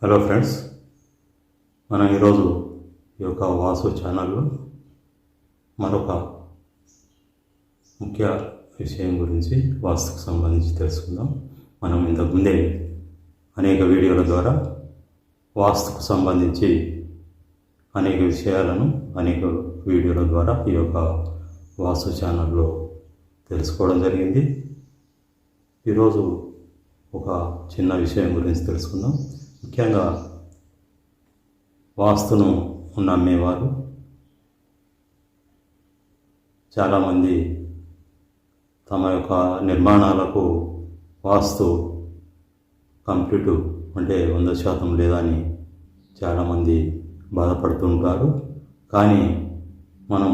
Hello friends, మనం ఈరోజు ఈ యొక్క వాసు ఛానల్లో మరొక ముఖ్య విషయం గురించి వాస్తుకు సంబంధించి తెలుసుకుందాం. మనం ఇంతకుముందే అనేక వీడియోల ద్వారా వాస్తుకు సంబంధించి అనేక విషయాలను అనేక వీడియోల ద్వారా ఈ యొక్క వాస్తు ఛానల్లో తెలుసుకోవడం జరిగింది. ఈరోజు ఒక చిన్న విషయం గురించి తెలుసుకుందాం. ముఖ్యంగా వాస్తును నమ్మేవారు చాలామంది తమ యొక్క నిర్మాణాలకు వాస్తు కంప్లీట్ అంటే 100% లేదని చాలామంది బాధపడుతుంటారు. కానీ మనం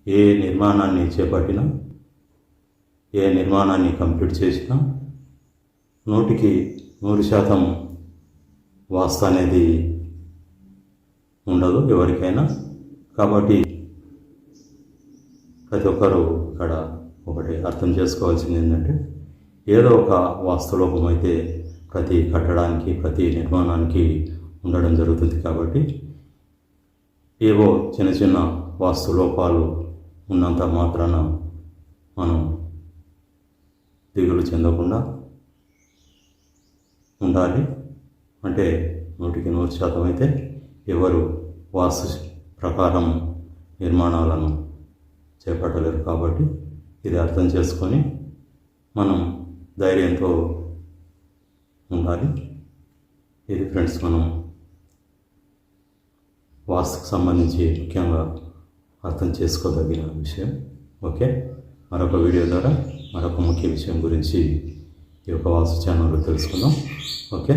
ఏ నిర్మాణాన్ని చేపట్టినా, ఏ నిర్మాణాన్ని కంప్లీట్ చేసినా 100% వాస్తు అనేది ఉండదు ఎవరికైనా. కాబట్టి ప్రతి ఒక్కరూ ఇక్కడ ఒకటి అర్థం చేసుకోవాల్సింది ఏంటంటే, ఏదో ఒక వాస్తులోపం అయితే ప్రతి కట్టడానికి, ప్రతి నిర్మాణానికి ఉండడం జరుగుతుంది. కాబట్టి ఏవో చిన్న చిన్న వాస్తు లోపాలు ఉన్నంత మాత్రాన మనం దిగులు చెందకుండా ఉండాలి. అంటే 100% అయితే ఎవరు వాస్తు ప్రకారం నిర్మాణాలను చేపట్టలేరు. కాబట్టి ఇది అర్థం చేసుకొని మనం ధైర్యంతో ఉండాలి. ఇది ఫ్రెండ్స్, మనం వాస్తుకు సంబంధించి ముఖ్యంగా అర్థం చేసుకోదగిన విషయం. ఓకే, మరొక వీడియో ద్వారా మరొక ముఖ్య విషయం గురించి ఈ యొక్క వాస్తు ఛానల్లో తెలుసుకుందాం. ఓకే.